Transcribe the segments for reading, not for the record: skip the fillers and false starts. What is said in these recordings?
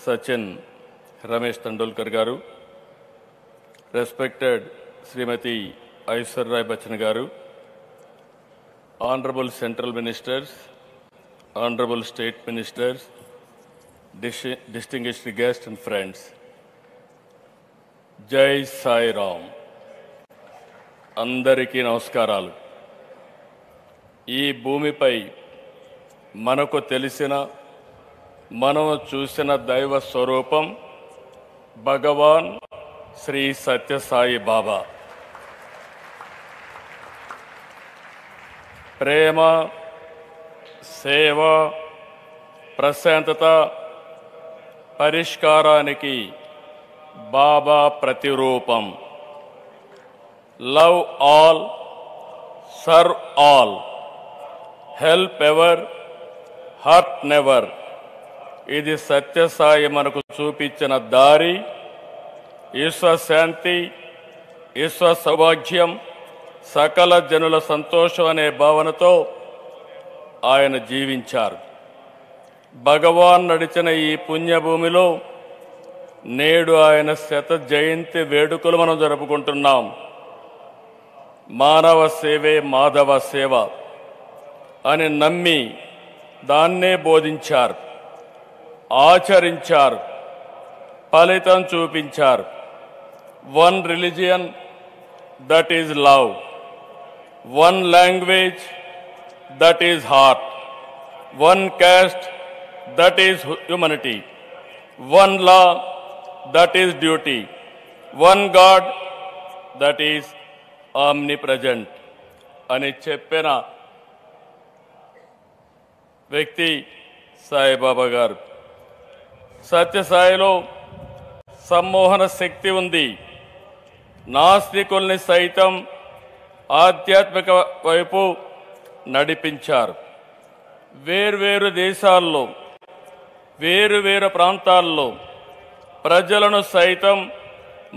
Sachin Ramesh Tendulkar garu, respected Srimati Aishwarya Rai Bachchan garu, honorable central ministers, honorable state ministers, distinguished guests and friends. Jai Sai Ram. అందరికీ నమస్కారాలు. ఈ భూమిపై మనకు తెలిసిన మనం చూసిన దైవ స్వరూపం భగవాన్ శ్రీ సత్యసాయి బాబా. ప్రేమ, సేవ, ప్రశాంతత, పరిష్కారానికి బాబా ప్రతిరూపం. Love all, serve all, help ever, hurt never. ఇది సత్యసాయి మనకు చూపించిన దారి. ఈశ్వశాంతి, ఈశ్వ సౌభాగ్యం, సకల జనుల సంతోషం అనే భావనతో ఆయన జీవించారు. భగవాన్ నడిచిన ఈ పుణ్యభూమిలో నేడు ఆయన శత జయంతి వేడుకలు మనం జరుపుకుంటున్నాం. మానవ సేవే మాధవ సేవ అని నమ్మి దాన్నే బోధించారు, ఆచరించారు, ఫలితం చూపించారు. One religion, that is love. One language, that is heart. One caste, that is humanity. One law, that is duty. One God, that is omnipresent అని చెప్పిన వ్యక్తి సాయిబాబా గారు. సత్యసాయిలో సమ్మోహన శక్తి ఉంది. నాస్తికుల్ని సైతం ఆధ్యాత్మిక వైపు నడిపించారు. వేర్వేరు దేశాల్లో, వేరువేరు ప్రాంతాల్లో ప్రజలను సైతం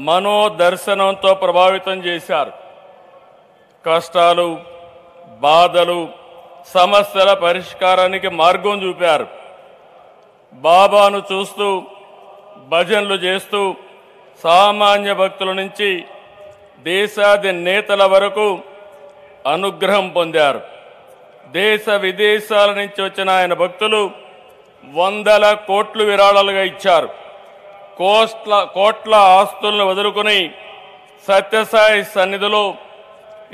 మనోదర్శనంతో ప్రభావితం చేశారు. కష్టాలు, బాధలు, సమస్యల పరిష్కారానికి మార్గం చూపారు. బాబాను చూస్తూ, భజనలు చేస్తూ సామాన్య భక్తుల నుంచి దేశాధినేతల వరకు అనుగ్రహం పొందారు. దేశ విదేశాల నుంచి వచ్చిన ఆయన భక్తులు వందల కోట్లు విరాళాలుగా ఇచ్చారు. కోట్ల ఆస్తులను వదులుకుని సత్యసాయి సన్నిధిలో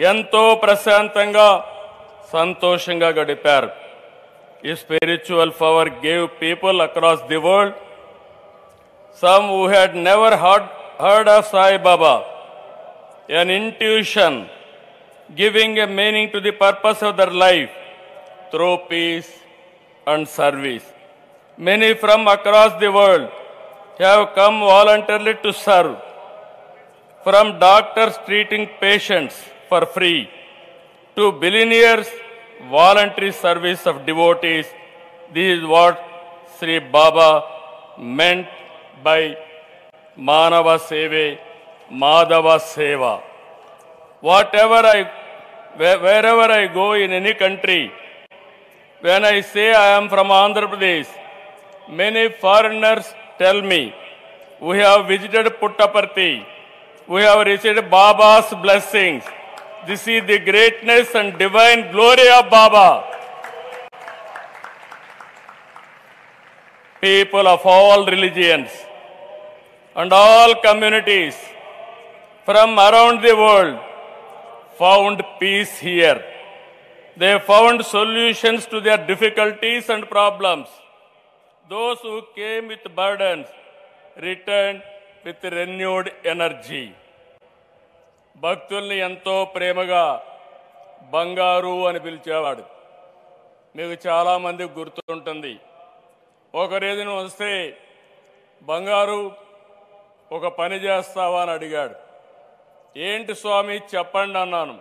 ఎంతో ప్రశాంతంగా, సంతోషంగా గడిపారు. ఈ spiritual power gave people across the world, some who had never heard of Sai Baba, an intuition giving a meaning to the purpose of their life through peace and service. Many from across the world have come voluntarily to serve, from doctors treating patients for free to billionaires voluntary service of devotees. This is what Sri Baba meant by Manava Seve, Madhava Seva. Wherever I go in any country, when I say I am from Andhra Pradesh, many foreigners tell me, we have visited Puttaparthi, we have received Baba's blessings. This is the greatness and divine glory of Baba. People of all religions and all communities from around the world found peace here. They found solutions to their difficulties and problems. Those who came with burdens returned with renewed energy. భక్తుల్ని ఎంతో ప్రేమగా బంగారు అని పిలిచేవాడు. మీకు చాలామంది గుర్తుంటుంది. ఒకరోజున వస్తే, బంగారు ఒక పని చేస్తావా అని అడిగాడు. ఏంటి స్వామి చెప్పండి అన్నాను.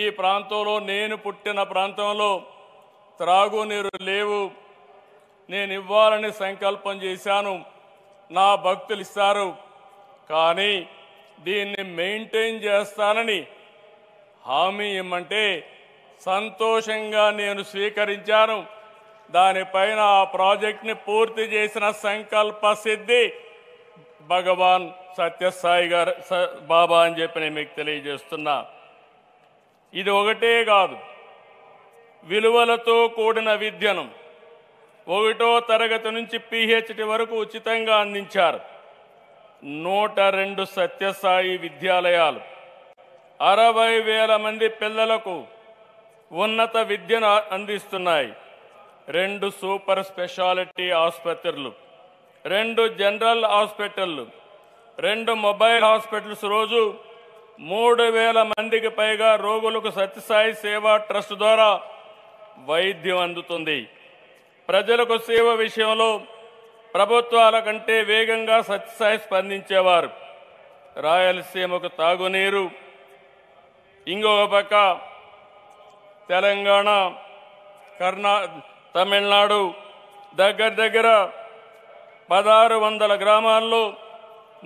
ఈ ప్రాంతంలో, నేను పుట్టిన ప్రాంతంలో త్రాగునీరు లేవు, నేను ఇవ్వాలని సంకల్పం చేశాను, నా భక్తులు ఇస్తారు, కానీ దీన్ని మెయింటైన్ చేస్తానని హామీ ఇమ్మంటే సంతోషంగా నేను స్వీకరించాను. దానిపైన ఆ ప్రాజెక్ట్ని పూర్తి చేసిన సంకల్ప సిద్ధి భగవాన్ సత్యసాయి గారు బాబా అని చెప్పి నేను మీకు తెలియజేస్తున్నా. ఇది ఒకటే కాదు, విలువలతో కూడిన విద్యను 1వ తరగతి నుంచి PhD వరకు ఉచితంగా అందించారు. 102 సత్యసాయి విద్యాలయాలు 60,000 మంది పిల్లలకు ఉన్నత విద్యను అందిస్తున్నాయి. 2 సూపర్ స్పెషాలిటీ ఆసుపత్రులు, 2 జనరల్ హాస్పిటళ్లు, 2 మొబైల్ హాస్పిటల్స్ రోజు 3,000 మందికి పైగా రోగులకు సత్యసాయి సేవా ట్రస్ట్ ద్వారా వైద్యం అందుతుంది. ప్రజలకు సేవ విషయంలో ప్రభుత్వాల కంటే వేగంగా సత్యసాయి స్పందించేవారు. రాయలసీమకు తాగునీరు, ఇంకొక పక్క తెలంగాణ, తమిళనాడు దగ్గర 1600 గ్రామాల్లో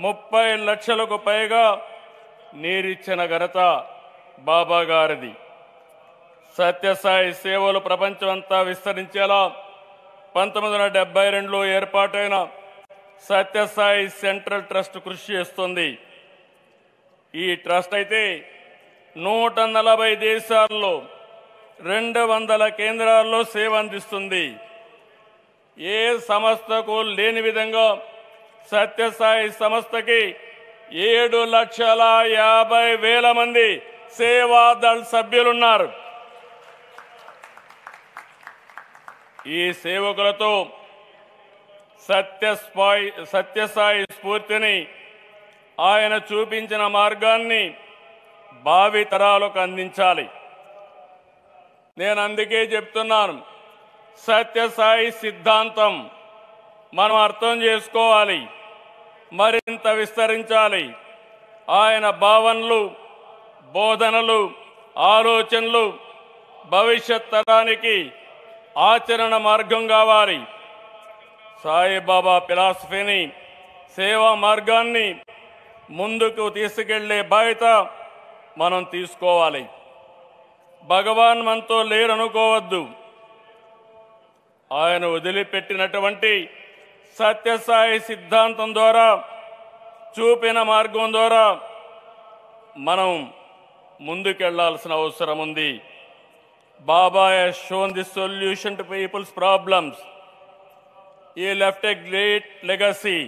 30 లక్షలకు పైగా నీరిచ్చిన ఘనత బాబా గారిది. సత్యసాయి సేవలు ప్రపంచమంతా విస్తరించేలా 1972లో ఏర్పాటైన సత్యసాయి సెంట్రల్ ట్రస్ట్ కృషి చేస్తుంది. ఈ ట్రస్ట్ అయితే 140 దేశాల్లో 200 కేంద్రాల్లో సేవ అందిస్తుంది. ఏ సంస్థకు లేని విధంగా సత్యసాయి సంస్థకి 7,50,000 మంది సేవాదళ్ సభ్యులున్నారు. ఈ సేవకులతో సత్యసాయి స్ఫూర్తిని, ఆయన చూపించిన మార్గాన్ని భావి తరాలకు అందించాలి. నేను అందుకే చెప్తున్నాను, సత్యసాయి సిద్ధాంతం మనం అర్థం చేసుకోవాలి, మరింత విస్తరించాలి. ఆయన భావనలు, బోధనలు, ఆలోచనలు భవిష్యత్ తరానికి ఆచరణ మార్గం కావాలి. సాయిబాబా ఫిలాసఫీని, సేవా మార్గాన్ని ముందుకు తీసుకెళ్లే బాధ్యత మనం తీసుకోవాలి. భగవాన్ మనతో లేరనుకోవద్దు. ఆయన వదిలిపెట్టినటువంటి సత్యసాయి సిద్ధాంతం ద్వారా, చూపిన మార్గం ద్వారా మనం ముందుకెళ్లాల్సిన అవసరం ఉంది. Baba has shown the solution to people's problems. He left a great legacy.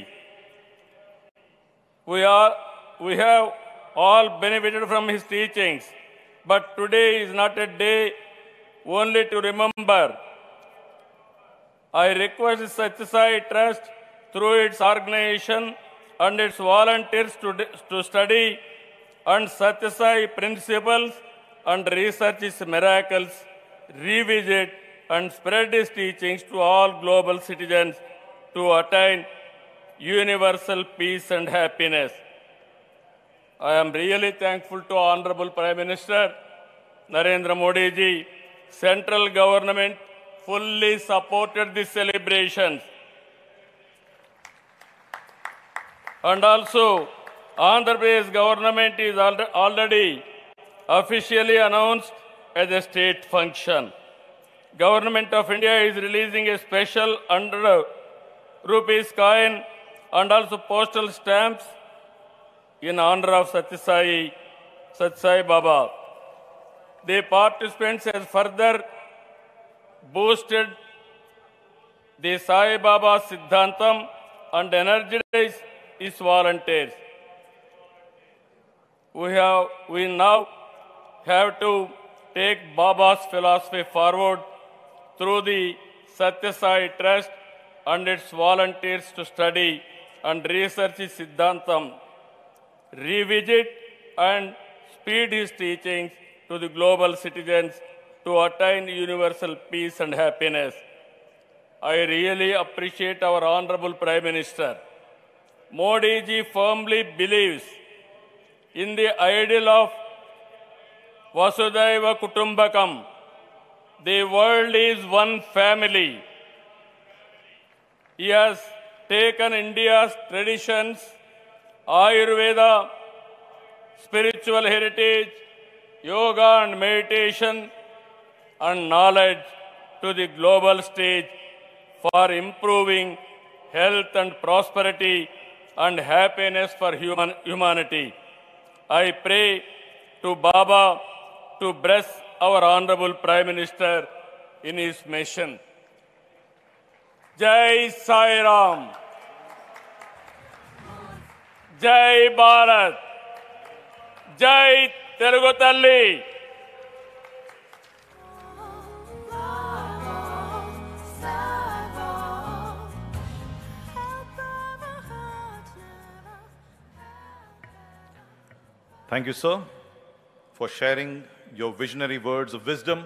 We have all benefited from his teachings, but today is not a day only to remember. I request the Satyasai Trust through its organization and its volunteers to study and Satyasai principles and research his miracles, revisit and spread his teachings to all global citizens to attain universal peace and happiness. I am really thankful to Honorable Prime Minister Narendra Modi ji. Central government fully supported these celebrations. And also, Andhra Pradesh government is already officially announced as a state function. Government of India is releasing a special 100 rupees coin and also postal stamps in honor of Satyasai Baba. The participants has further boosted the Sai Baba Siddhantam and energized its volunteers. We now have to take Baba's philosophy forward through the Satyasai Trust and its volunteers to study and research his Siddhantam, revisit and spread his teachings to the global citizens to attain universal peace and happiness. I really appreciate our Honorable Prime Minister. Modi ji firmly believes in the ideal of Vasudhaiva Kutumbakam. The world is one family. He has taken India's traditions, Ayurveda, spiritual heritage, yoga and meditation and knowledge to the global stage for improving health and prosperity and happiness for humanity. I pray to Baba to bless our Honorable Prime Minister in his mission. Jai Sai Ram. Jai Bharat. Jai Telugu Talli. Thank you, sir, for sharing your visionary words of wisdom